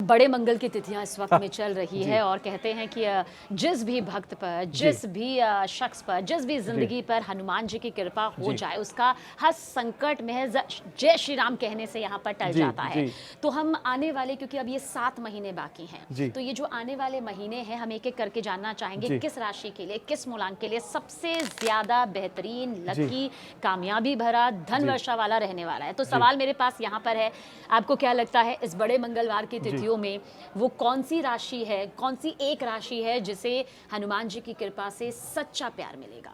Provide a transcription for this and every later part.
बड़े मंगल की तिथियां इस वक्त में चल रही है और कहते हैं कि जिस भी भक्त पर, जिस भी शख्स पर, जिस भी जिंदगी पर हनुमान जी की कृपा हो जाए, उसका हर संकट महज जय श्री राम कहने से यहाँ पर टल जाता है। तो हम आने वाले, क्योंकि अब ये 7 महीने बाकी हैं, तो ये जो आने वाले महीने हैं हम एक एक करके जानना चाहेंगे किस राशि के लिए, किस मूलांक के लिए सबसे ज्यादा बेहतरीन, लकी, कामयाबी भरा, धन वर्षा वाला रहने वाला है। तो सवाल मेरे पास यहाँ पर है, आपको क्या लगता है इस बड़े मंगलवार की तिथियों में वो कौन सी राशि है, कौन सी एक राशि है जिसे हनुमान जी की कृपा से सच्चा प्यार मिलेगा?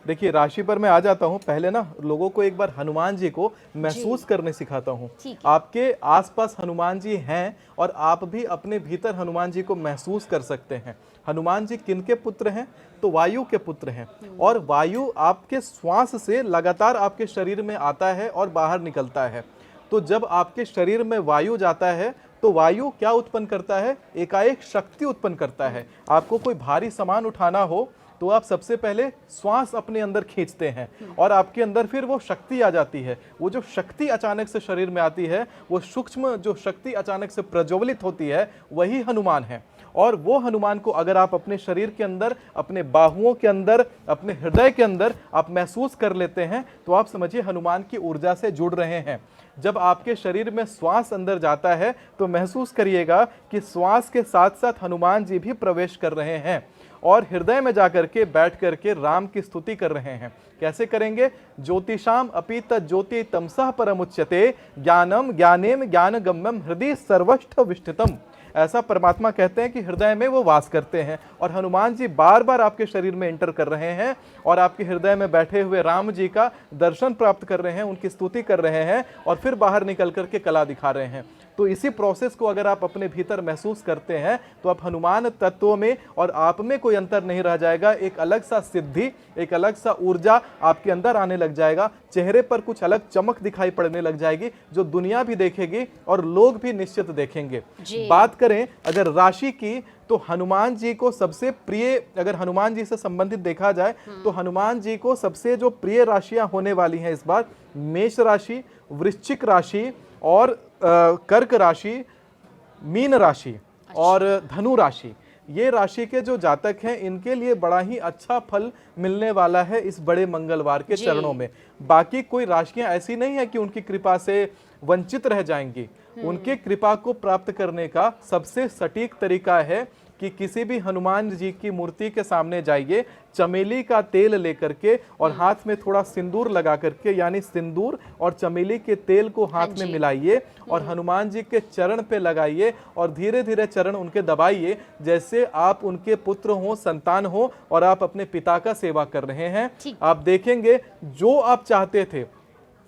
देखिए, राशि पर मैं आ जाता हूँ। पहले ना लोगों को एक बार हनुमान जी को महसूस करने सिखाता हूँ। आपके आसपास हनुमान जी हैं और आप भी अपने भीतर हनुमान जी को महसूस कर सकते हैं। हनुमान जी किनके पुत्र हैं? तो वायु के पुत्र हैं। और वायु आपके श्वास से लगातार आपके शरीर में आता है और बाहर निकलता है। तो जब आपके शरीर में वायु जाता है तो वायु क्या उत्पन्न करता है? एकाएक शक्ति उत्पन्न करता है। आपको कोई भारी सामान उठाना हो तो आप सबसे पहले श्वास अपने अंदर खींचते हैं और आपके अंदर फिर वो शक्ति आ जाती है। वो जो शक्ति अचानक से शरीर में आती है, वो सूक्ष्म जो शक्ति अचानक से प्रज्वलित होती है, वही हनुमान है। और वो हनुमान को अगर आप अपने शरीर के अंदर, अपने बाहुओं के अंदर, अपने हृदय के अंदर आप महसूस कर लेते हैं तो आप समझिए हनुमान की ऊर्जा से जुड़ रहे हैं। जब आपके शरीर में श्वास अंदर जाता है तो महसूस करिएगा कि श्वास के साथ साथ हनुमान जी भी प्रवेश कर रहे हैं और हृदय में जाकर के बैठ करके राम की स्तुति कर रहे हैं। कैसे करेंगे? ज्योतिषाम अपि तज्ज्योति तमसः परमुच्यते ज्ञानम ज्ञानेम ज्ञानगम्यम हृदय सर्वष्ठ विष्ठितम। ऐसा परमात्मा कहते हैं कि हृदय में वो वास करते हैं और हनुमान जी बार बार आपके शरीर में एंटर कर रहे हैं और आपके हृदय में बैठे हुए राम जी का दर्शन प्राप्त कर रहे हैं, उनकी स्तुति कर रहे हैं और फिर बाहर निकल करके कला दिखा रहे हैं। तो इसी प्रोसेस को अगर आप अपने भीतर महसूस करते हैं तो आप हनुमान तत्वों में और आप में कोई अंतर नहीं रह जाएगा। एक अलग सा सिद्धि, एक अलग सा ऊर्जा आपके अंदर आने लग जाएगा। चेहरे पर कुछ अलग चमक दिखाई पड़ने लग जाएगी जो दुनिया भी देखेगी और लोग भी निश्चित देखेंगे। बात करें अगर राशि की तो हनुमान जी को सबसे प्रिय, अगर हनुमान जी से संबंधित देखा जाए तो हनुमान जी को सबसे जो प्रिय राशियां होने वाली हैं इस बार, मेष राशि, वृश्चिक राशि और कर्क राशि, मीन राशि और धनु राशि। ये राशि के जो जातक हैं इनके लिए बड़ा ही अच्छा फल मिलने वाला है इस बड़े मंगलवार के चरणों में। बाकी कोई राशियां ऐसी नहीं है कि उनकी कृपा से वंचित रह जाएंगी। उनके कृपा को प्राप्त करने का सबसे सटीक तरीका है कि किसी भी हनुमान जी की मूर्ति के सामने जाइए, चमेली का तेल लेकर के और हाथ में थोड़ा सिंदूर लगा करके, यानी सिंदूर और चमेली के तेल को हाथ में मिलाइए और हनुमान जी के चरण पे लगाइए और धीरे धीरे चरण उनके दबाइए जैसे आप उनके पुत्र हो, संतान हो और आप अपने पिता का सेवा कर रहे हैं। आप देखेंगे जो आप चाहते थे,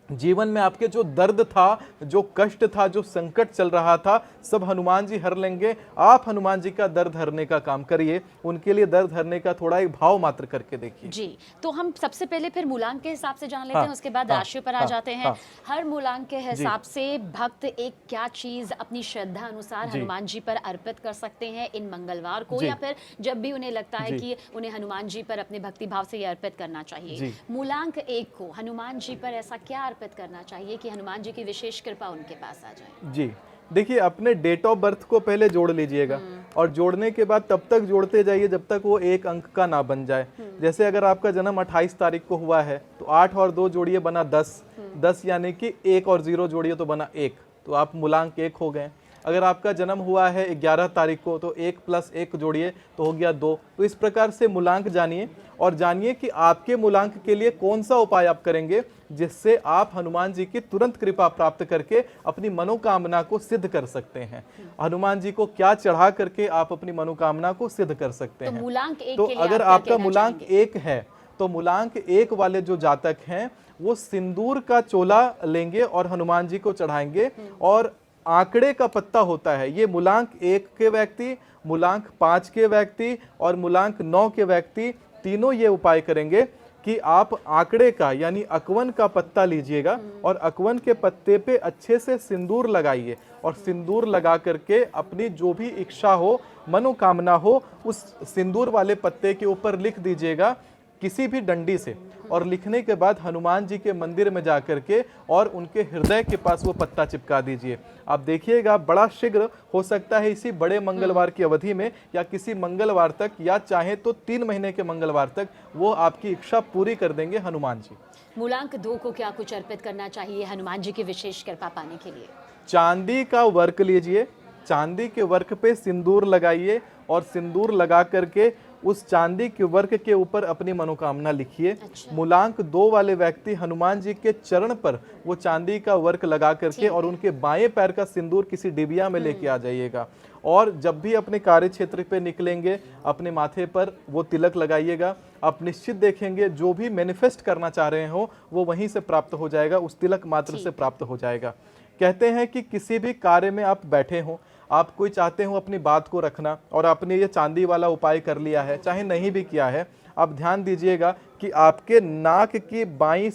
जीवन में आपके जो दर्द था, जो कष्ट था, जो संकट चल रहा था, सब हनुमान जी हर लेंगे। आप हनुमान जी का दर्द हरने का काम करिए, उनके लिए दर्द हरने का थोड़ा एक भाव मात्र करके देखिए। जी, तो हम सबसे पहले फिर मूलांक के हिसाब से जान लेते हैं, उसके बाद राशि पर आ जाते हैं। हर मूलांक के हिसाब से भक्त एक क्या चीज अपनी श्रद्धा अनुसार हनुमान जी पर अर्पित कर सकते हैं इन मंगलवार को, या फिर जब भी उन्हें लगता है कि उन्हें हनुमान जी पर अपने भक्ति भाव से ये अर्पित करना चाहिए। मूलांक 1 को हनुमान जी पर ऐसा क्या अर्पित करना चाहिए कि हनुमान जी की विशेष कृपा उनके पास आ जाए? जी देखिए, अपने डेट ऑफ बर्थ को पहले जोड़ लीजिएगा और जोड़ने के बाद तब तक जोड़ते जाइए जब तक वो एक अंक का ना बन जाए। जैसे अगर आपका जन्म 28 तारीख को हुआ है तो 8 और 2 जोड़िए बना 10, 10 यानी कि 1 और 0 जोड़िए तो बना 1, तो आप मूलांक 1 हो गए। अगर आपका जन्म हुआ है 11 तारीख को तो 1 + 1 जोड़िए तो हो गया 2। तो इस प्रकार से मूलांक जानिए और जानिए कि आपके मूलांक के लिए कौन सा उपाय आप करेंगे जिससे आप हनुमान जी की तुरंत कृपा प्राप्त करके अपनी मनोकामना को सिद्ध कर सकते हैं। हनुमान जी को क्या चढ़ा करके आप अपनी मनोकामना को सिद्ध कर सकते हैं। मूलांक 1 तो के लिए अगर आपका मूलांक 1 है तो मूलांक 1 वाले जो जातक हैं वो सिंदूर का चोला लेंगे और हनुमान जी को चढ़ाएंगे। और आंकड़े का पत्ता होता है, ये मूलांक 1 के व्यक्ति, मूलांक 5 के व्यक्ति और मूलांक 9 के व्यक्ति तीनों ये उपाय करेंगे कि आप आंकड़े का यानी अकवन का पत्ता लीजिएगा और अकवन के पत्ते पे अच्छे से सिंदूर लगाइए और सिंदूर लगा करके अपनी जो भी इच्छा हो, मनोकामना हो, उस सिंदूर वाले पत्ते के ऊपर लिख दीजिएगा किसी भी डंडी से, और लिखने के बाद हनुमान जी के मंदिर में जा करके और उनके हृदय के पास वो पत्ता चिपका दीजिए। आप देखिएगा बड़ा शीघ्र हो सकता है, इसी बड़े मंगलवार की अवधि में या किसी मंगलवार तक, या चाहे तो 3 महीने के मंगलवार तक वो आपकी इच्छा पूरी कर देंगे हनुमान जी। मूलांक 2 को क्या कुछ अर्पित करना चाहिए हनुमान जी की विशेष कृपा पाने के लिए? चांदी का वर्क लीजिए, चांदी के वर्क पे सिंदूर लगाइए और सिंदूर लगा करके उस चांदी के वर्क के ऊपर अपनी मनोकामना लिखिए। अच्छा। मूलांक 2 वाले व्यक्ति हनुमान जी के चरण पर वो चांदी का वर्क लगा करके और उनके बाएं पैर का सिंदूर किसी डिबिया में लेके आ जाइएगा, और जब भी अपने कार्य क्षेत्र पे निकलेंगे अपने माथे पर वो तिलक लगाइएगा। आप निश्चित देखेंगे जो भी मैनिफेस्ट करना चाह रहे हो वो वहीं से प्राप्त हो जाएगा, उस तिलक मात्र से प्राप्त हो जाएगा। कहते हैं कि किसी भी कार्य में आप बैठे हो, आप कोई चाहते हो अपनी बात को रखना, और आपने ये चांदी वाला उपाय कर लिया है, चाहे नहीं भी किया है, आप ध्यान दीजिएगा कि आपके नाक की बाईं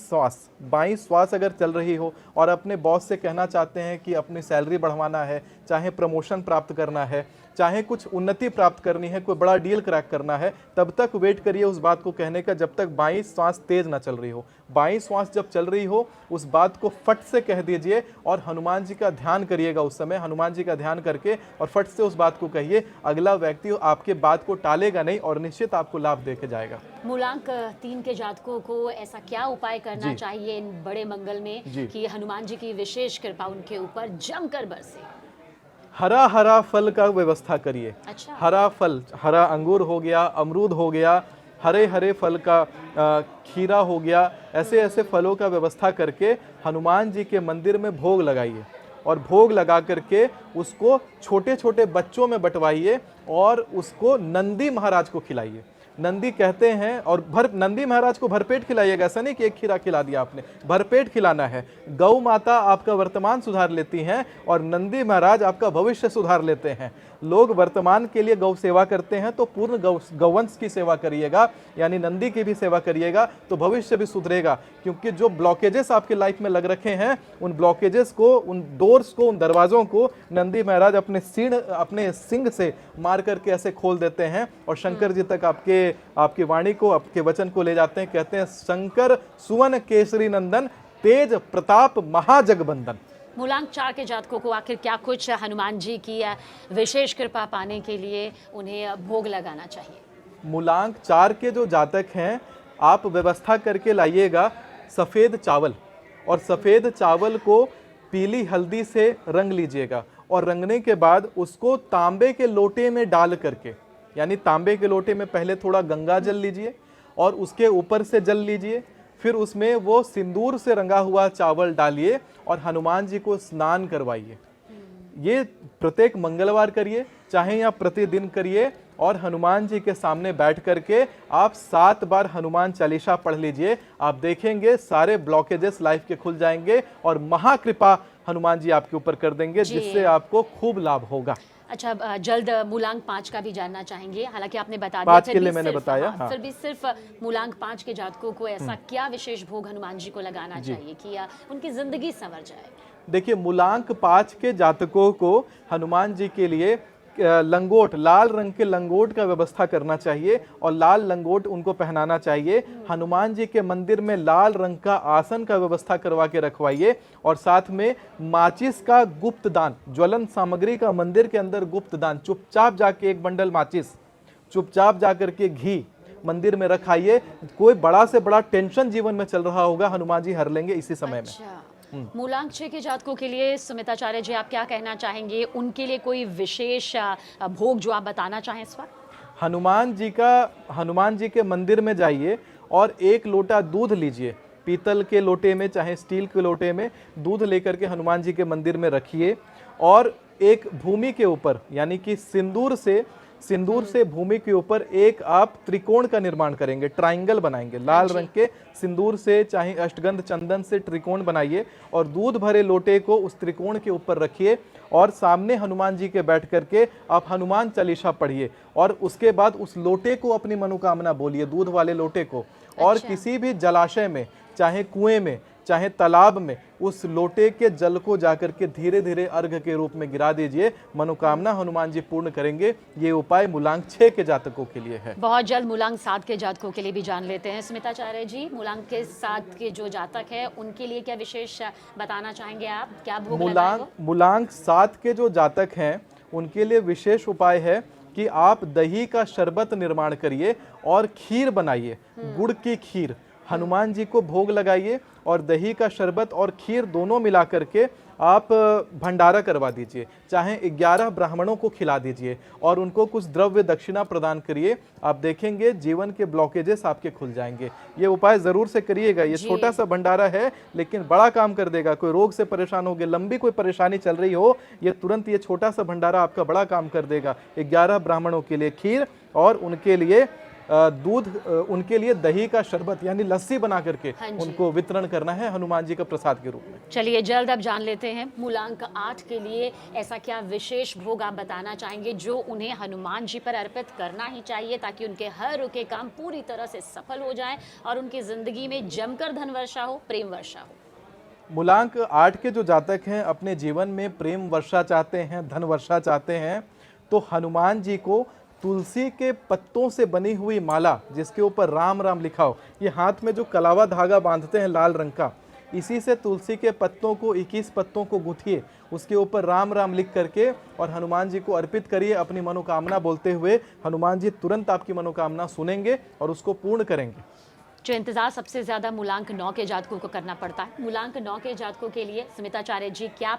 श्वास अगर चल रही हो और अपने बॉस से कहना चाहते हैं कि अपनी सैलरी बढ़वाना है, चाहे प्रमोशन प्राप्त करना है, चाहे कुछ उन्नति प्राप्त करनी है, कोई बड़ा डील क्रैक करना है, तब तक वेट करिए उस बात को कहने का जब तक बाईं श्वास तेज ना चल रही हो। बाईं श्वास जब चल रही हो उस बात को फट से कह दीजिए और हनुमान जी का ध्यान करिएगा। उस समय हनुमान जी का ध्यान करके और फट से उस बात को कहिए, अगला व्यक्ति आपके बात को टालेगा नहीं और निश्चित आपको लाभ देके जाएगा। मूलांक 3 के जातकों को ऐसा क्या उपाय करना चाहिए इन बड़े मंगल में कि हनुमान जी की विशेष कृपा उनके ऊपर जमकर बरसे? हरा हरा फल का व्यवस्था करिए। अच्छा। हरा फल, हरा अंगूर हो गया, अमरूद हो गया, हरे हरे फल का खीरा हो गया, ऐसे ऐसे फलों का व्यवस्था करके हनुमान जी के मंदिर में भोग लगाइए, और भोग लगा करके उसको छोटे छोटे बच्चों में बंटवाइए और उसको नंदी महाराज को खिलाइए। नंदी कहते हैं, और नंदी महाराज को भरपेट खिलाइएगा, ऐसा नहीं कि एक खीरा खिला दिया आपने, भरपेट खिलाना है। गौ माता आपका वर्तमान सुधार लेती हैं और नंदी महाराज आपका भविष्य सुधार लेते हैं। लोग वर्तमान के लिए गौ सेवा करते हैं तो पूर्ण गौवंश की सेवा करिएगा, यानी नंदी की भी सेवा करिएगा, तो भविष्य भी सुधरेगा। क्योंकि जो ब्लॉकेजेस आपके लाइफ में लग रखे हैं उन ब्लॉकेजेस को, उन डोर्स को, उन दरवाजों को नंदी महाराज अपने सिंग से मार करके ऐसे खोल देते हैं और शंकर जी तक आपकी वाणी को, आपके वचन को ले जाते हैं। कहते हैं शंकर सुवन केसरी नंदन, तेज प्रताप महाजगबंदन। मूलांक 4 के जातकों को आखिर क्या कुछ हनुमान जी की विशेष कृपा पाने के लिए उन्हें भोग लगाना चाहिए? मूलांक 4 के जो जातक हैं, आप व्यवस्था करके लाइएगा सफ़ेद चावल, और सफ़ेद चावल को पीली हल्दी से रंग लीजिएगा, और रंगने के बाद उसको तांबे के लोटे में डाल करके, यानी तांबे के लोटे में पहले थोड़ा गंगा जल लीजिए और उसके ऊपर से जल लीजिए, फिर उसमें वो सिंदूर से रंगा हुआ चावल डालिए और हनुमान जी को स्नान करवाइए। ये प्रत्येक मंगलवार करिए, चाहे या प्रतिदिन करिए, और हनुमान जी के सामने बैठ करके आप 7 बार हनुमान चालीसा पढ़ लीजिए। आप देखेंगे सारे ब्लॉकेजेस लाइफ के खुल जाएंगे और महाकृपा हनुमान जी आपके ऊपर कर देंगे, जिससे आपको खूब लाभ होगा। अच्छा, जल्द मूलांक 5 का भी जानना चाहेंगे। हालांकि आपने बता दिया, 5 के लिए मैंने बताया। हाँ। फिर भी सिर्फ मूलांक 5 के जातकों को ऐसा क्या विशेष भोग हनुमान जी को लगाना चाहिए कि उनकी जिंदगी संवर जाए? देखिए, मूलांक 5 के जातकों को हनुमान जी के लिए लंगोट, लाल रंग के लंगोट का व्यवस्था करना चाहिए और लाल लंगोट उनको पहनाना चाहिए। हनुमान जी के मंदिर में लाल रंग का आसन का व्यवस्था करवा के रखवाइए, और साथ में माचिस का गुप्त दान, ज्वलन सामग्री का मंदिर के अंदर गुप्त दान, चुपचाप जाके 1 बंडल माचिस, चुपचाप जाकर के घी मंदिर में रखाइए। कोई बड़ा से बड़ा टेंशन जीवन में चल रहा होगा, हनुमान जी हर लेंगे इसी समय में। मूलांक 6 के जातकों के लिए सुमिताचार्य जी, आप क्या कहना चाहेंगे? उनके लिए कोई विशेष भोग जो आप बताना चाहें इस वक्त? हनुमान जी के मंदिर में जाइए और 1 लोटा दूध लीजिए, पीतल के लोटे में चाहे स्टील के लोटे में दूध लेकर के हनुमान जी के मंदिर में रखिए, और एक भूमि के ऊपर, यानी कि सिंदूर से भूमि के ऊपर एक आप त्रिकोण का निर्माण करेंगे, ट्रायंगल बनाएंगे। लाल रंग के सिंदूर से चाहे अष्टगंध चंदन से त्रिकोण बनाइए और दूध भरे लोटे को उस त्रिकोण के ऊपर रखिए, और सामने हनुमान जी के बैठ करके आप हनुमान चालीसा पढ़िए, और उसके बाद उस लोटे को अपनी मनोकामना बोलिए, दूध वाले लोटे को। और किसी भी जलाशय में, चाहे कुएं में, चाहे तालाब में उस लोटे के जल को जाकर के धीरे धीरे अर्घ के रूप में गिरा दीजिए, मनोकामना हनुमान जी पूर्ण करेंगे। ये उपाय मूलांक 6 के जातकों के लिए है। बहुत जल्द मूलांक 7 के जातकों के लिए भी जान लेते हैं। स्मिताचार्य जी, मूलांक के 7 के जो जातक है उनके लिए क्या विशेष बताना चाहेंगे आप? क्या भोग लगाएं वो? मूलांक 7 के जो जातक हैं उनके लिए विशेष उपाय है कि आप दही का शरबत निर्माण करिए और खीर बनाइए, गुड़ की खीर हनुमान जी को भोग लगाइए और दही का शरबत और खीर दोनों मिला करके आप भंडारा करवा दीजिए, चाहे 11 ब्राह्मणों को खिला दीजिए और उनको कुछ द्रव्य दक्षिणा प्रदान करिए। आप देखेंगे जीवन के ब्लॉकेजेस आपके खुल जाएंगे। ये उपाय जरूर से करिएगा। ये छोटा सा भंडारा है लेकिन बड़ा काम कर देगा। कोई रोग से परेशान हो गए, लंबी कोई परेशानी चल रही हो, ये तुरंत ये छोटा सा भंडारा आपका बड़ा काम कर देगा। 11 ब्राह्मणों के लिए खीर और उनके लिए दूध, उनके लिए दही का शरबत यानी लस्सी बना करके उनको वितरण करना है हनुमान जी का प्रसाद के रूप में। चलिए जल्द अब जान लेते हैं मूलांक 8 के लिए ऐसा क्या विशेष भोग आप बताना चाहेंगे जो उन्हें हनुमान जी पर अर्पित करना ही चाहिए ताकि उनके हर रुके काम पूरी तरह से सफल हो जाएं और उनकी जिंदगी में जमकर धन वर्षा हो, प्रेम वर्षा हो। मूलांक 8 के जो जातक हैं अपने जीवन में प्रेम वर्षा चाहते हैं, धन वर्षा चाहते हैं, तो हनुमान जी को तुलसी के पत्तों से बनी हुई माला जिसके ऊपर राम राम लिखा हो, ये हाथ में जो कलावा धागा बांधते हैं लाल रंग का, इसी से तुलसी के पत्तों को 21 पत्तों को गूंथिए, उसके ऊपर राम राम लिख करके और हनुमान जी को अर्पित करिए अपनी मनोकामना बोलते हुए। हनुमान जी तुरंत आपकी मनोकामना सुनेंगे और उसको पूर्ण करेंगे। जो इंतजार सबसे ज्यादा मूलांक 9 के जातकों को करना पड़ता है, मूलांक 9 के जातकों के लिए स्मिताचार्य जी क्या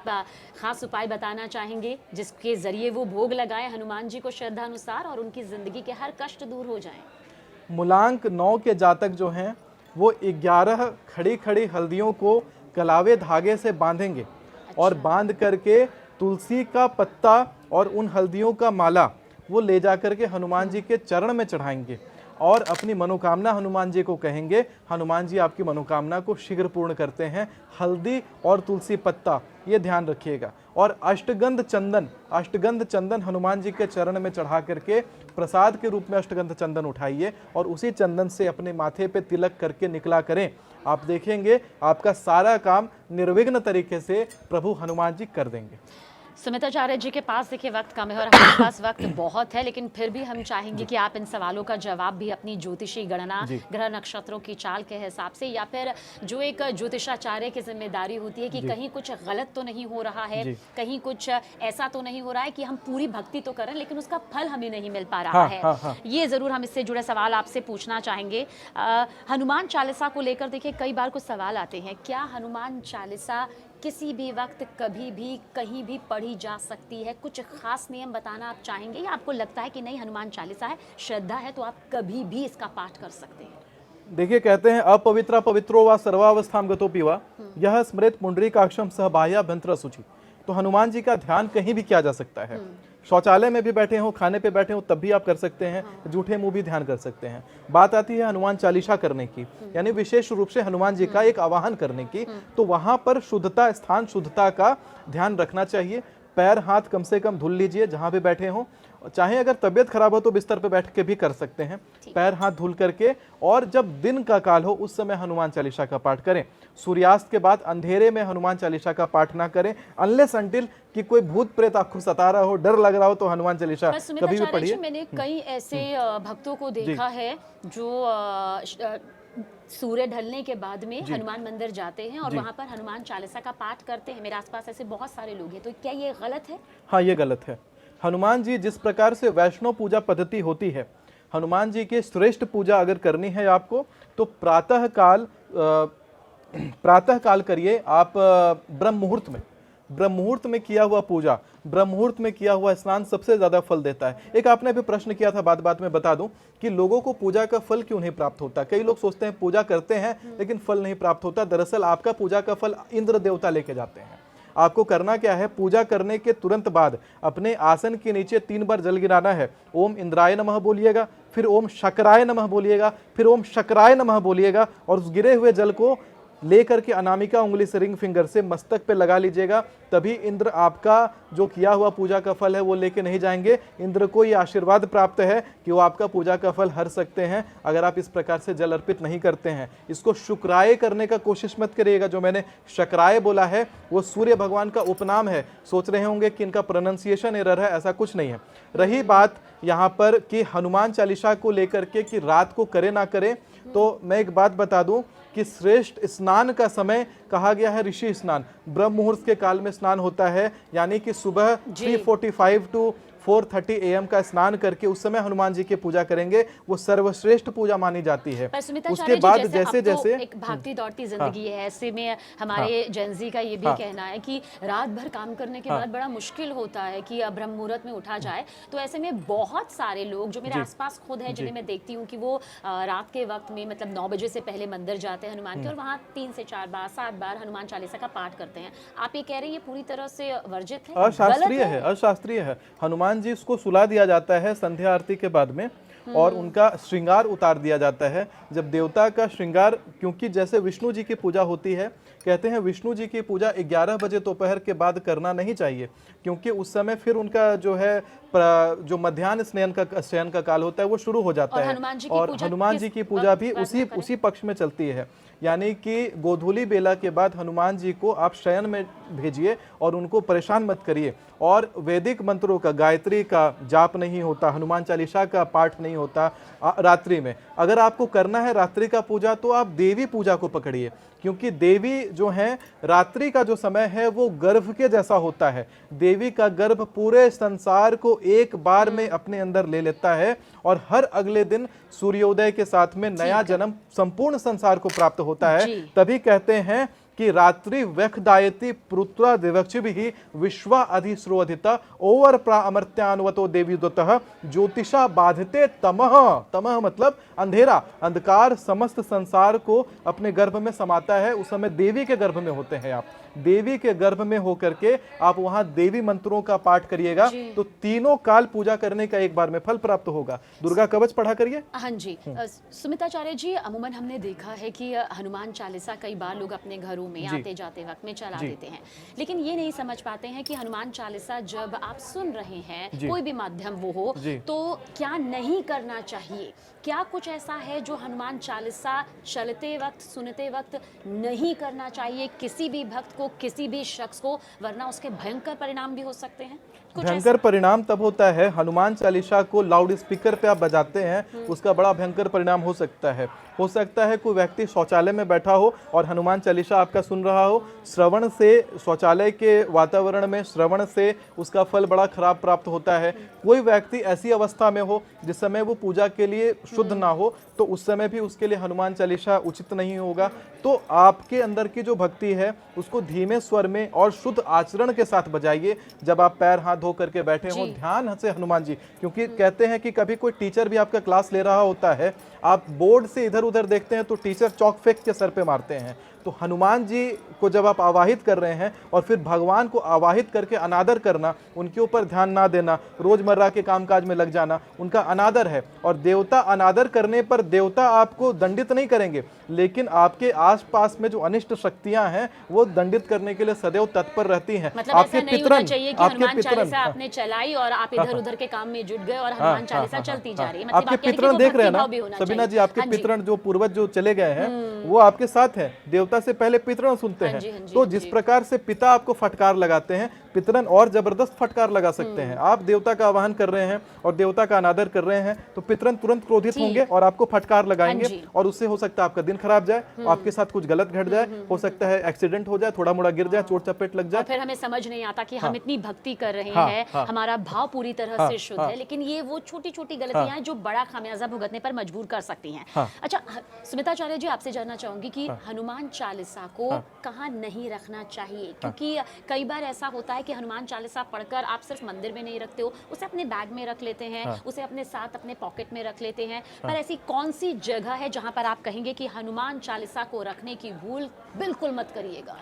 खास उपाय बताना चाहेंगे जिसके जरिए वो भोग लगाएं हनुमान जी को श्रद्धा अनुसार और उनकी जिंदगी के हर कष्ट दूर हो जाएं? मूलांक 9 के जातक जो हैं वो 11 खड़ी खड़ी हल्दियों को कलावे धागे से बांधेंगे। और बांध करके तुलसी का पत्ता और उन हल्दियों का माला वो ले जा करके हनुमान जी के चरण में चढ़ाएंगे और अपनी मनोकामना हनुमान जी को कहेंगे। हनुमान जी आपकी मनोकामना को शीघ्र पूर्ण करते हैं। हल्दी और तुलसी पत्ता ये ध्यान रखिएगा। और अष्टगंध चंदन हनुमान जी के चरण में चढ़ा करके प्रसाद के रूप में अष्टगंध चंदन उठाइए और उसी चंदन से अपने माथे पे तिलक करके निकला करें। आप देखेंगे आपका सारा काम निर्विघ्न तरीके से प्रभु हनुमान जी कर देंगे। सुमिताचार्य जी के पास देखिए वक्त कम है और हमारे पास वक्त बहुत है, लेकिन फिर भी हम चाहेंगे कि आप इन सवालों का जवाब भी अपनी ज्योतिषी गणना, ग्रह नक्षत्रों की चाल के हिसाब से, या फिर जो एक ज्योतिषाचार्य की जिम्मेदारी होती है कि कहीं कुछ गलत तो नहीं हो रहा है, कहीं कुछ ऐसा तो नहीं हो रहा है कि हम पूरी भक्ति तो करें लेकिन उसका फल हमें नहीं मिल पा रहा है। ये जरूर हम इससे जुड़े सवाल आपसे पूछना चाहेंगे। हनुमान चालीसा को लेकर देखिए कई बार कुछ सवाल आते हैं, क्या हनुमान चालीसा किसी भी वक्त कभी भी कहीं भी पढ़ी जा सकती है? कुछ खास नियम बताना आप चाहेंगे या आपको लगता है कि नहीं हनुमान चालीसा है, श्रद्धा है तो आप कभी भी इसका पाठ कर सकते हैं? देखिए कहते हैं अपवित्र पवित्रो व सर्वावस्थाम गतो पीवा यह स्मृत पुंडरीकाक्षम सह बाह्याभ्यंतर शुचि। तो हनुमान जी का ध्यान कहीं भी किया जा सकता है। शौचालय में भी बैठे हो, खाने पे बैठे हो तब भी आप कर सकते हैं, जूठे मुंह भी ध्यान कर सकते हैं। बात आती है हनुमान चालीसा करने की, यानी विशेष रूप से हनुमान जी का एक आवाहन करने की, तो वहां पर शुद्धता, स्थान शुद्धता का ध्यान रखना चाहिए। पैर हाथ कम से कम धुल लीजिए जहां भी बैठे हो, चाहे अगर तबियत खराब हो तो बिस्तर पे बैठ के भी कर सकते हैं, पैर हाथ धुल करके। और जब दिन का काल हो उस समय हनुमान चालीसा का पाठ करें। सूर्यास्त के बाद अंधेरे में हनुमान चालीसा का पाठ ना करें, अनलेस अंटिल कि कोई भूत प्रेत आपको सता रहा हो, डर लग रहा हो तो हनुमान चालीसा कभी भी पढ़िए। मैंने कई ऐसे भक्तों को देखा है जो सूर्य ढलने के बाद में हनुमान मंदिर जाते हैं और वहां पर हनुमान चालीसा का पाठ करते हैं। मेरे आसपास ऐसे बहुत सारे लोग हैं, तो क्या ये गलत है? हाँ, ये गलत है। हनुमान जी जिस प्रकार से वैष्णव पूजा पद्धति होती है, हनुमान जी की श्रेष्ठ पूजा अगर करनी है आपको तो प्रातः काल करिए आप। ब्रह्म मुहूर्त में किया हुआ पूजा, ब्रह्म मुहूर्त में किया हुआ स्नान सबसे ज्यादा फल देता है। एक आपने भी प्रश्न किया था, बात में बता दूं कि लोगों को पूजा का फल क्यों नहीं प्राप्त होता। कई लोग सोचते हैं पूजा करते हैं लेकिन फल नहीं प्राप्त होता। दरअसल आपका पूजा का फल इंद्र देवता लेके जाते हैं। आपको करना क्या है, पूजा करने के तुरंत बाद अपने आसन के नीचे 3 बार जल गिराना है। ओम इंद्राय नमः बोलिएगा, फिर ओम शक्राय नमः बोलिएगा, फिर ओम शक्राय नमः बोलिएगा और उस गिरे हुए जल को लेकर के अनामिका उंगली से रिंग फिंगर से मस्तक पे लगा लीजिएगा, तभी इंद्र आपका जो किया हुआ पूजा का फल है वो लेके नहीं जाएंगे। इंद्र को ये आशीर्वाद प्राप्त है कि वो आपका पूजा का फल हर सकते हैं अगर आप इस प्रकार से जल अर्पित नहीं करते हैं। इसको शुक्राय करने का कोशिश मत करिएगा। जो मैंने शकराय बोला है वो सूर्य भगवान का उपनाम है। सोच रहे होंगे कि इनका प्रोनाउंसिएशन एरर है, ऐसा कुछ नहीं है। रही बात यहाँ पर कि हनुमान चालीसा को लेकर के कि रात को करे ना करे, तो मैं एक बात बता दूं कि श्रेष्ठ स्नान का समय कहा गया है ऋषि स्नान। ब्रह्म मुहूर्त के काल में स्नान होता है, यानी कि सुबह 3:45 टू 4:30 AM का स्नान करके उस समय हनुमान जी की पूजा करेंगे, वो सर्वश्रेष्ठ पूजा मानी जाती है। उसके बाद जैसे जैसे एक भागती दौड़ती जिंदगी है, ऐसे में हमारे जेनजी का ये भी कहना है कि रात भर काम करने के बाद बड़ा मुश्किल होता है कि ब्रह्म मुहूर्त में उठा जाए। तो ऐसे में बहुत सारे लोग जो मेरे आसपास खुद है, जिन्हें मैं देखती हूँ कि वो रात के वक्त में मतलब 9 बजे से पहले मंदिर जाते हैं हनुमान के, और वहाँ 3 से 4 बार 7 बार हनुमान चालीसा का पाठ करते हैं। आप ये कह रहे हैं ये पूरी तरह से वर्जित है, अशास्त्रीय है, अशास्त्रीय है। हनुमान जी उसको सुला दिया जाता है संध्या आरती के बाद में, और उनका श्रृंगार उतार दिया जाता है। जब देवता का श्रृंगार, क्योंकि जैसे विष्णु जी की पूजा होती है, कहते हैं विष्णु जी की पूजा 11 बजे दोपहर के बाद करना नहीं चाहिए, क्योंकि उस समय फिर उनका जो है जो मध्याह्न शयन का काल होता है वो शुरू हो जाता है। और हनुमान जी की पूजा भी उसी पक्ष में चलती है, यानी कि गोधूली बेला के बाद हनुमान जी को आप शयन में भेजिए और उनको परेशान मत करिए। और वैदिक मंत्रों का, गायत्री का जाप नहीं होता, हनुमान चालीसा का पाठ नहीं होता रात्रि में। अगर आपको करना है रात्रि का पूजा तो आप देवी पूजा को पकड़िए, क्योंकि देवी जो है रात्रि का जो समय है वो गर्भ के जैसा होता है। देवी का गर्भ पूरे संसार को एक बार में अपने अंदर ले लेता है, और हर अगले दिन सूर्योदय के साथ में नया जन्म संपूर्ण संसार को प्राप्त होता है। तभी कहते हैं कि रात्रि व्यखदायति पुत्रा दिवक्षिभिः विश्वा अधिश्रोधिता ओवर प्रामर्त्यान्वतो देवी दुतः ज्योतिषा बाधते तमः। तमः मतलब अंधेरा, अंधकार समस्त संसार को अपने गर्भ में समाता है। उस समय देवी के गर्भ में होते हैं आप, देवी के गर्भ में होकर के आप वहां देवी मंत्रों का पाठ करिएगा तो तीनों काल पूजा करने का एक बार में फल प्राप्त होगा। दुर्गा कवच पढ़ा करिए। हाँ जी। सुमिताचार्य जी, अमूमन हमने देखा है कि हनुमान चालीसा कई बार लोग अपने घरों में आते जाते वक्त में चला देते हैं, लेकिन ये नहीं समझ पाते हैं कि हनुमान चालीसा जब आप सुन रहे हैं, कोई भी माध्यम वो हो, तो क्या नहीं करना चाहिए? क्या कुछ ऐसा है जो हनुमान चालीसा चलते वक्त, सुनते वक्त नहीं करना चाहिए किसी भी भक्त को, किसी भी शख्स को, वरना उसके भयंकर परिणाम भी हो सकते हैं? भयंकर परिणाम तब होता है, हनुमान चालीसा को लाउड स्पीकर पे आप बजाते हैं, उसका बड़ा भयंकर परिणाम हो सकता है। हो सकता है कोई व्यक्ति शौचालय में बैठा हो और हनुमान चालीसा आपका सुन रहा हो, श्रवण से, शौचालय के वातावरण में श्रवण से उसका फल बड़ा खराब प्राप्त होता है। कोई व्यक्ति ऐसी अवस्था में हो जिस समय वो पूजा के लिए शुद्ध ना हो, तो उस समय भी उसके लिए हनुमान चालीसा उचित नहीं होगा। तो आपके अंदर की जो भक्ति है उसको धीमे स्वर में और शुद्ध आचरण के साथ बजाइए। जब आप पैर हाथ धो करके बैठे हो, ध्यान से हनुमान जी, क्योंकि कहते हैं कि कभी कोई टीचर भी आपका क्लास ले रहा होता है, आप बोर्ड से इधर उधर देखते हैं तो टीचर चौक फेंक के सर पे मारते हैं। तो हनुमान जी को जब आप आवाहित कर रहे हैं और फिर भगवान को आवाहित करके अनादर करना, उनके ऊपर ध्यान ना देना, रोजमर्रा के कामकाज में लग जाना, उनका अनादर है। और देवता अनादर करने पर देवता आपको दंडित नहीं करेंगे, लेकिन आपके आसपास में जो अनिष्ट शक्तियां हैं वो दंडित करने के लिए सदैव तत्पर रहती हैं। मतलब आपके पितरन, हनुमान चालीसा आपने चलाई और आप इधर उधर के काम में जुट गए और हनुमान चालीसा चलती जा रही है। आपके पितरन देख रहे हैं ना सबीना जी, आपके पितरन जो पूर्वज जो चले गए हैं वो आपके साथ हैं। देवता से पहले पितरन सुनते हैं। तो जिस प्रकार से पिता आपको फटकार लगाते हैं, पितरन और जबरदस्त फटकार लगा सकते हैं। आप देवता का आवाहन कर रहे हैं और देवता का अनादर कर रहे हैं तो पितरन तुरंत क्रोधित होंगे और आपको फटकार लगाएंगे, और उससे हो सकता है आपका दिन खराब जाए, आपके साथ कुछ गलत घट जाए, हो सकता है एक्सीडेंट हो जाए, थोड़ा मोड़ा गिर जाए, चोट चपेट लग जाए। फिर हमें समझ नहीं आता कि हम इतनी भक्ति कर रहे हैं, हमारा भाव पूरी तरह से शुद्ध है, लेकिन ये वो छोटी छोटी गलतियां हैं जो बड़ा खामियाजा भुगतने पर मजबूर कर सकती हैं। अच्छा सुमिताचार्य जी, आपसे जानना चाहूंगी कि हनुमान चालीसा को कहाँ नहीं रखना चाहिए, क्योंकि कई बार ऐसा होता है कि हनुमान चालीसा पढ़कर आप सिर्फ मंदिर में नहीं रखते हो, उसे अपने बैग में रख लेते हैं, उसे अपने साथ अपने पॉकेट में रख लेते हैं, पर ऐसी कौन सी जगह है जहां पर आप कहेंगे कि हनुमान चालीसा को रखने की भूल बिल्कुल मत करिएगा?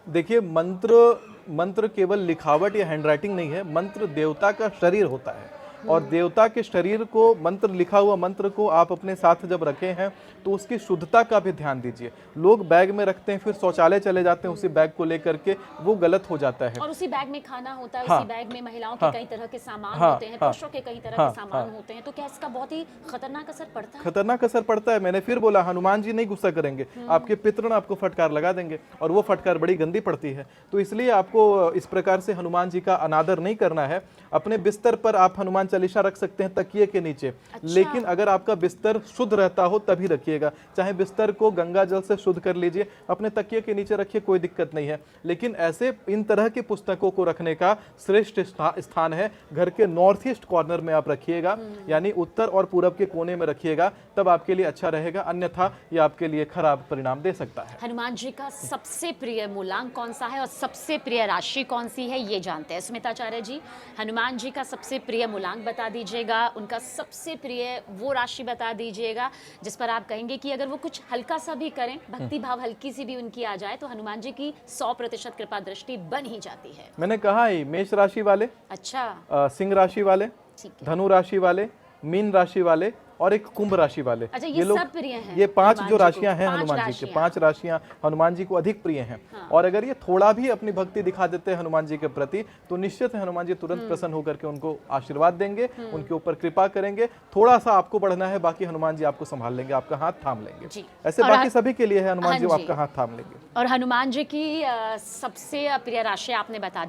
देखिए, मंत्र केवल लिखावट या हैंडराइटिंग नहीं है, मंत्र देवता का शरीर होता है। और देवता के शरीर को मंत्र, लिखा हुआ मंत्र को आप अपने साथ जब रखे हैं तो उसकी शुद्धता का भी ध्यान दीजिए। लोग बैग में रखते हैं, फिर शौचालय चले जाते हैं उसी बैग को लेकर के, वो गलत हो जाता है। और उसी बैग में खाना होता है, हाँ, उसी बैग में महिलाओं के कई तरह के सामान हाँ, होते हैं, हाँ, पुरुषों के कई तरह हाँ, के सामान होते हैं, तो क्या इसका बहुत ही खतरनाक असर पड़ता है? खतरनाक असर पड़ता है। मैंने फिर बोला, हनुमान जी नहीं गुस्सा करेंगे, आपके पितृण आपको फटकार लगा देंगे, और वो फटकार बड़ी गंदी पड़ती है। तो इसलिए आपको इस प्रकार से हनुमान जी का अनादर नहीं करना है। अपने बिस्तर पर आप हनुमान चालीसा रख सकते हैं तकिए के नीचे। अच्छा। लेकिन अगर आपका बिस्तर शुद्ध रहता हो तभी रखिएगा। चाहे बिस्तर को गंगा जल से शुद्ध कर लीजिए, अपने तकिए के नीचे रखिए, कोई दिक्कत नहीं है। लेकिन ऐसे इन तरह की पुस्तकों को रखने का श्रेष्ठ स्थान है घर के नॉर्थ ईस्ट कॉर्नर में आप रखिएगा, यानी उत्तर और पूरब के कोने में रखिएगा, तब आपके लिए अच्छा रहेगा। अन्यथा ये आपके लिए खराब परिणाम दे सकता है। हनुमान जी का सबसे प्रिय मूलांक कौन सा है और सबसे प्रिय राशि कौन सी है, ये जानते हैं। स्मिताचार्य जी, हनुमान जी का सबसे प्रिय मूलांक बता दीजिएगा, उनका सबसे प्रिय वो राशि बता दीजिएगा जिस पर आप कहेंगे कि अगर वो कुछ हल्का सा भी करें, भक्ति भाव हल्की सी भी उनकी आ जाए, तो हनुमान जी की 100% कृपा दृष्टि बन ही जाती है। मैंने कहा ही, मेष राशि वाले, अच्छा, सिंह राशि वाले, ठीक है। धनु राशि वाले, मीन राशि वाले और एक कुंभ राशि वाले। अच्छा, ये लोग, सब प्रिय हैं ये 5 हनुमान जो जी को, राशियां हैं 5 हनुमान जी की, राशियां। 5 राशियां हनुमान जी को अधिक प्रिय हैं। और अगर ये थोड़ा भी अपनी भक्ति दिखा देते हैं हनुमान जी के प्रति, तो निश्चित है हनुमान जी तुरंत प्रसन्न होकर के उनको आशीर्वाद देंगे, उनके ऊपर कृपा करेंगे। थोड़ा सा आपको बढ़ना है, बाकी हनुमान जी आपको संभाल लेंगे, आपका हाथ थाम लेंगे। जी। ऐसे और बाकी सभी के लिए है, हनुमान हाँ जी जी। आपका हाथ थाम लेंगे। और हनुमान जी की सबसे प्रिय राशि आपने बता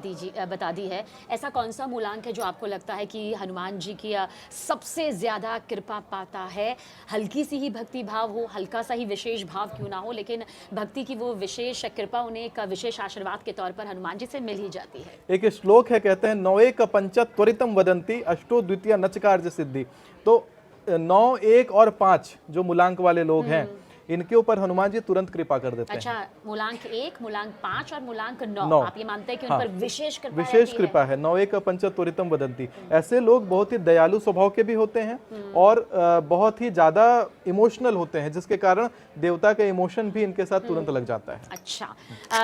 दी है। ऐसा कौन सा मूलांक है जो आपको लगता है कि हनुमान जी की सबसे ज्यादा कृपा पाता है? हल्की सी ही भक्ति भाव हो, हल्का सा ही विशेष भाव क्यों ना हो, लेकिन भक्ति की वो विशेष कृपा उन्हें एक विशेष आशीर्वाद के तौर पर हनुमान जी से मिल ही जाती है। एक श्लोक है, कहते हैं 9 1 पंच त्वरितम वदंती अष्टो द्वितीय नच कार्य सिद्धि। तो 9 1 और 5 जो मूलांक वाले लोग हैं, इनके ऊपर हनुमान जी तुरंत कृपा कर देते हैं। अच्छा, मूलांक 1, मूलांक 5 और मूलांक 9, 9 आप ये मानते हैं कि उन पर विशेष कृपा विशेष रहती है? कृपा है। 9 1 पंच त्वरितम वदंती। ऐसे लोग बहुत ही दयालु स्वभाव के भी होते हैं और बहुत ही ज्यादा इमोशनल होते हैं, जिसके कारण देवता का इमोशन भी इनके साथ तुरंत लग जाता है। अच्छा,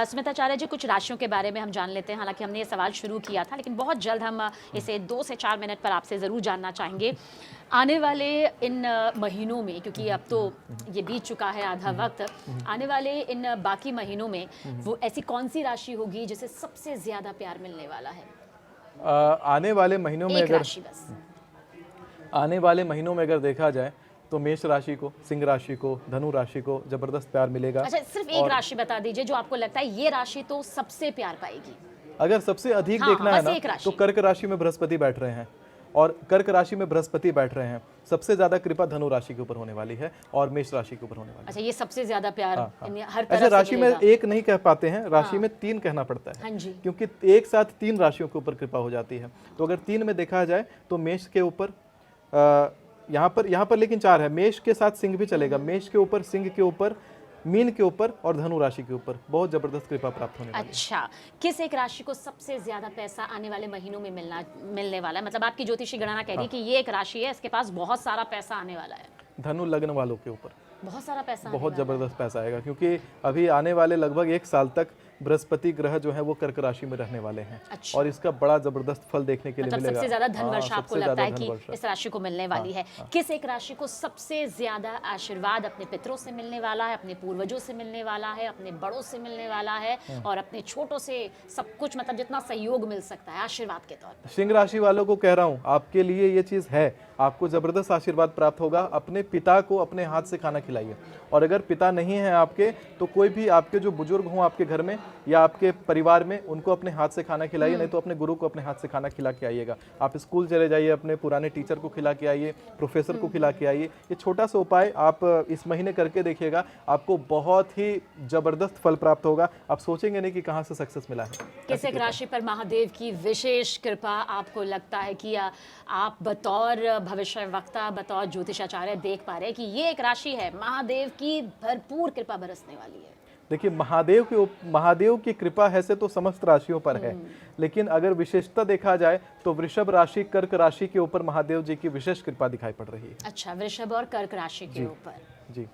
स्मिताचार्य जी, कुछ राशियों के बारे में हम जान लेते हैं। हालांकि हमने ये सवाल शुरू किया था, लेकिन बहुत जल्द हम इसे 2 से 4 मिनट पर आपसे जरूर जानना चाहेंगे। आने वाले इन महीनों में, क्योंकि अब तो ये बीत चुका है आधा वक्त, आने वाले इन बाकी महीनों में वो ऐसी कौन सी राशि होगी जिसे सबसे ज्यादा प्यार मिलने वाला है? आने वाले महीनों में एक अगर राशि बस। आने वाले महीनों में अगर देखा जाए तो मेष राशि को, सिंह राशि को, धनु राशि को जबरदस्त प्यार मिलेगा। अच्छा, सिर्फ एक राशि बता दीजिए जो आपको लगता है ये राशि तो सबसे प्यार पाएगी। अगर सबसे अधिक हाँ, देखना है बस एक ना, राशि। तो कर्क राशि में बृहस्पति बैठ रहे हैं, और कर्क राशि में बृहस्पति बैठ रहे हैं। सबसे ज्यादा कृपा धनु राशि के ऊपर होने वाली है और मेष राशि के ऊपर होने वाली है। अच्छा, ये सबसे ज्यादा प्यार हर तरह ऐसे से राशि में मिलेगा। एक नहीं कह पाते हैं, राशि में 3 कहना पड़ता है। हाँ जी। क्योंकि एक साथ 3 राशियों के ऊपर कृपा हो जाती है। तो अगर 3 में देखा जाए तो मेष के ऊपर, यहाँ पर लेकिन 4 है, मेष के साथ सिंह भी चलेगा। मेष के ऊपर, सिंह के ऊपर, मीन के ऊपर और धनु राशि के ऊपर बहुत जबरदस्त कृपा प्राप्त होने वाली है। अच्छा, किस एक राशि को सबसे ज्यादा पैसा आने वाले महीनों में मिलने वाला है? मतलब आपकी ज्योतिषी गणना कह रही है कि ये एक राशि है, इसके पास बहुत सारा पैसा आने वाला है। धनु लग्न वालों के ऊपर बहुत सारा पैसा बहुत जबरदस्त पैसा आएगा, क्योंकि अभी आने वाले लगभग 1 साल तक बृहस्पति ग्रह जो है वो कर्क राशि में रहने वाले हैं। अच्छा। और इसका बड़ा जबरदस्त फल देखने के लिए मतलब मिलेगा। सबसे ज्यादा धन हाँ, वर्षा आपको सबसे लगता ज्यादा है कि धनवर्षा। इस राशि को मिलने वाली है? किस एक राशि को सबसे ज्यादा आशीर्वाद अपने पितरों से मिलने वाला है, अपने पूर्वजों से मिलने वाला है, अपने बड़ों से मिलने वाला है, और अपने छोटों से सब कुछ, मतलब जितना सहयोग मिल सकता है आशीर्वाद के तौर पर? सिंह राशि वालों को कह रहा हूँ, आपके लिए ये चीज है, आपको जबरदस्त आशीर्वाद प्राप्त होगा। अपने पिता को अपने हाथ से खाना खिलाइए, और अगर पिता नहीं है आपके, तो कोई भी आपके जो बुजुर्ग हों आपके घर में या आपके परिवार में, उनको अपने हाथ से खाना खिलाइए। नहीं तो अपने गुरु को अपने हाथ से खाना खिला के आइएगा। आप स्कूल चले जाइए, अपने पुराने टीचर को खिला के आइए, प्रोफेसर को खिला के आइए। ये छोटा सा उपाय आप इस महीने करके देखिएगा, आपको बहुत ही जबरदस्त फल प्राप्त होगा। आप सोचेंगे नहीं कि कहाँ से सक्सेस मिला है। किस एक राशि पर महादेव की विशेष कृपा आपको लगता है कि आप बतौर भविष्य वक्ता, बतौर ज्योतिषाचार्य देख पा रहे हैं कि ये एक राशि है, महादेव की भरपूर कृपा बरसने वाली है? देखिए, महादेव की कृपा है से तो समस्त राशियों पर है, लेकिन अगर विशेषता देखा जाए तो वृषभ राशि, कर्क राशि के ऊपर महादेव जी की विशेष कृपा दिखाई पड़ रही है। अच्छा, वृषभ और कर्क राशि के ऊपर जी।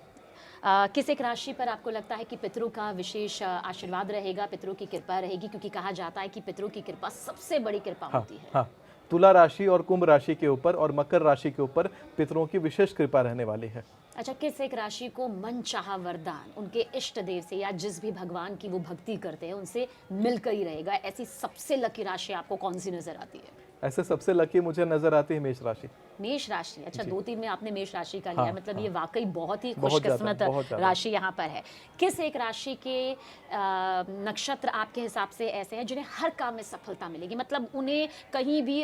किस एक राशि पर आपको लगता है कि पितरों का विशेष आशीर्वाद रहेगा, पितरों की कृपा रहेगी? क्योंकि कहा जाता है कि पितरों की कृपा सबसे बड़ी कृपा होती है। हाँ, तुला राशि और कुंभ राशि के ऊपर और मकर राशि के ऊपर पितरों की विशेष कृपा रहने वाली है। अच्छा, किस एक राशि को मन चाहा वरदान उनके इष्ट देव से या जिस भी भगवान की वो भक्ति करते हैं उनसे मिलकर ही रहेगा, ऐसी सबसे लकी राशि आपको कौन सी नजर आती है? ऐसे सबसे लकी मुझे नजर आती है मेष राशि। मेष राशि, अच्छा 2-3 में आपने मेष राशि का लिया, हाँ, मतलब हाँ। ये वाकई बहुत ही बहुत ज्यादा, खुशकिस्मत बहुत ज्यादा। राशि यहाँ पर है। किस एक राशि के नक्षत्र आपके हिसाब से ऐसे हैं जिन्हें हर काम में सफलता मिलेगी, मतलब उन्हें कहीं भी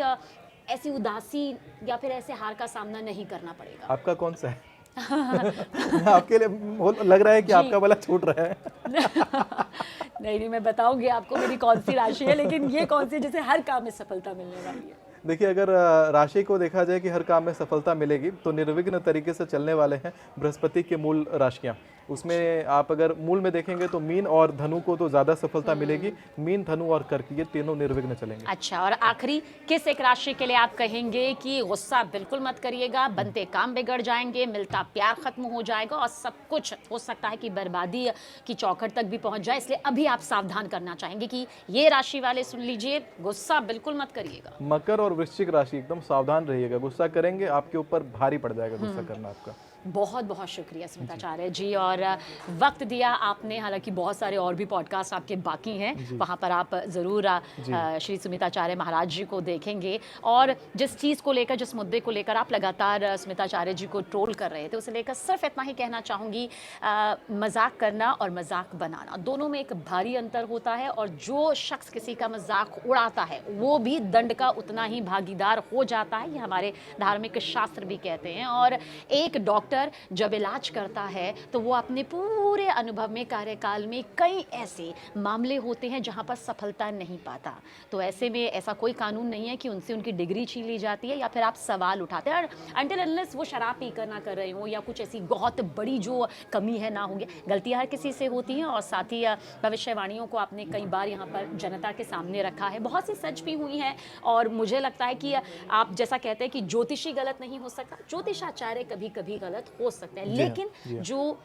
ऐसी उदासी या फिर ऐसे हार का सामना नहीं करना पड़ेगा? आपका कौन सा है? आपके लिए लग रहा है कि आपका वाला छूट रहा है। नहीं, मैं बताऊंगी आपको मेरी कौन सी राशि है, लेकिन ये कौन सी जिसे हर काम में सफलता मिलने वाली है? देखिए, अगर राशि को देखा जाए कि हर काम में सफलता मिलेगी तो निर्विघ्न तरीके से चलने वाले हैं बृहस्पति के मूल राशियां। उसमें आप अगर मूल में देखेंगे तो मीन और धनु को तो ज़्यादा सफलता मिलेगी। मीन, धनु और कर्क ये तीनों निर्विघ्न चलेंगे। अच्छा, और आखिरी किस एक राशि के लिए आप कहेंगे कि गुस्सा बिल्कुल मत करिएगा, बनते काम बिगड़ जाएंगे, मिलता प्यार खत्म हो जाएगा और सब कुछ हो सकता है कि बर्बादी की चौखट तक भी पहुंच जाए, इसलिए अभी आप सावधान करना चाहेंगे कि ये राशि वाले सुन लीजिए, गुस्सा बिल्कुल मत करिएगा। मकर और वृश्चिक राशि एकदम सावधान रहिएगा, गुस्सा करेंगे आपके ऊपर भारी पड़ जाएगा गुस्सा करना आपका। बहुत बहुत शुक्रिया स्मिताचार्य जी, और वक्त दिया आपने। हालांकि बहुत सारे और भी पॉडकास्ट आपके बाकी हैं, वहाँ पर आप ज़रूर श्री स्मिताचार्य महाराज जी को देखेंगे। और जिस चीज़ को लेकर, जिस मुद्दे को लेकर आप लगातार स्मिताचार्य जी को ट्रोल कर रहे थे, उसे लेकर सिर्फ इतना ही कहना चाहूँगी, मजाक करना और मजाक बनाना दोनों में एक भारी अंतर होता है, और जो शख्स किसी का मजाक उड़ाता है वो भी दंड का उतना ही भागीदार हो जाता है, ये हमारे धार्मिक शास्त्र भी कहते हैं। और एक डॉक्टर जब इलाज करता है तो वो अपने पूरे अनुभव में, कार्यकाल में कई ऐसे मामले होते हैं जहां पर सफलता नहीं पाता, तो ऐसे में ऐसा कोई कानून नहीं है कि उनसे उनकी डिग्री छीन ली जाती है या फिर आप सवाल उठाते हैं। अनटिल अनलेस वो शराब पीकर ना कर रहे हो या कुछ ऐसी बहुत बड़ी जो कमी है ना होगी, गलतियां हर किसी से होती हैं। और साथ ही भविष्यवाणियों को आपने कई बार यहाँ पर जनता के सामने रखा है, बहुत सी सच भी हुई हैं। और मुझे लगता है कि आप जैसा कहते हैं कि ज्योतिषी गलत नहीं हो सकता, ज्योतिषाचार्य कभी कभी गलत हो सकते हैं, लेकिन जो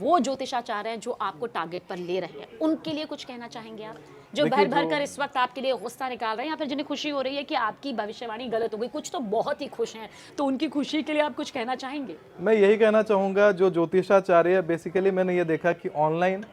वो ज्योतिषाचार्य हैं जो आपको टारगेट पर ले रहे हैं, उनके लिए कुछ कहना चाहेंगे आप, जो भर भर कर इस वक्त आपके लिए गुस्सा निकाल रहे हैं, या फिर जिन्हें खुशी हो रही है कि आपकी भविष्यवाणी गलत हो गई? कुछ तो बहुत ही खुश हैं, तो उनकी खुशी के लिए आप कुछ कहना चाहेंगे? मैं यही कहना चाहूँगा, जो ज्योतिषाचार्य, बेसिकली मैंने ये देखा कि ऑनलाइन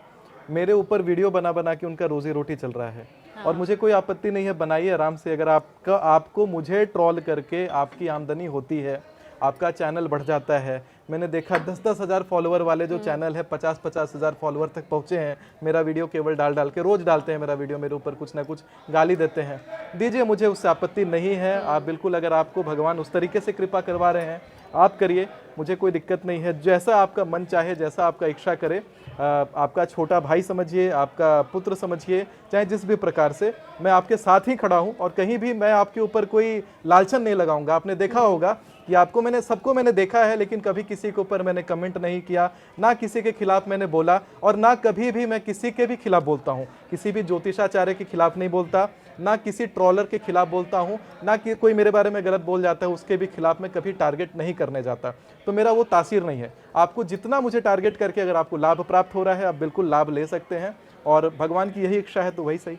मेरे ऊपर वीडियो बना बना के उनका रोजी रोटी चल रहा है। हाँ। और मुझे कोई आपत्ति नहीं है, बनाइए आराम से। अगर आपको मुझे ट्रोल करके आपकी आमदनी होती है, आपका चैनल बढ़ जाता है। मैंने देखा 10-10 हज़ार फॉलोअर वाले जो चैनल है 50-50 हज़ार फॉलोअर तक पहुँचे हैं, मेरा वीडियो केवल डाल के, रोज़ डालते हैं मेरा वीडियो, मेरे ऊपर कुछ ना कुछ गाली देते हैं। दीजिए, मुझे उससे आपत्ति नहीं है। आप बिल्कुल, अगर आपको भगवान उस तरीके से कृपा करवा रहे हैं आप करिए, मुझे कोई दिक्कत नहीं है। जैसा आपका मन चाहे, जैसा आपका इच्छा करे, आपका छोटा भाई समझिए, आपका पुत्र समझिए, चाहे जिस भी प्रकार से, मैं आपके साथ ही खड़ा हूँ। और कहीं भी मैं आपके ऊपर कोई लालचन नहीं लगाऊंगा। आपने देखा होगा कि सबको मैंने देखा है, लेकिन कभी किसी के ऊपर मैंने कमेंट नहीं किया, ना किसी के खिलाफ मैंने बोला, और ना कभी भी मैं किसी के भी खिलाफ बोलता हूँ। किसी भी ज्योतिषाचार्य के खिलाफ नहीं बोलता, ना किसी ट्रोलर के खिलाफ बोलता हूँ, ना कि कोई मेरे बारे में गलत बोल जाता है उसके भी खिलाफ मैं कभी टारगेट नहीं करने जाता। तो मेरा वो तासीर नहीं है। आपको जितना मुझे टारगेट करके अगर आपको लाभ प्राप्त हो रहा है, आप बिल्कुल लाभ ले सकते हैं, और भगवान की यही इच्छा है तो वही सही।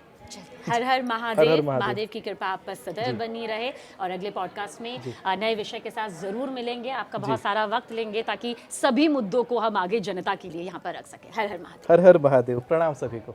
हर हर महादेव। महादेव की कृपा आप पर सदैव बनी रहे, और अगले पॉडकास्ट में नए विषय के साथ जरूर मिलेंगे। आपका बहुत सारा वक्त लेंगे ताकि सभी मुद्दों को हम आगे जनता के लिए यहाँ पर रख सकें। हर हर महादेव। हर हर महादेव। प्रणाम सभी को।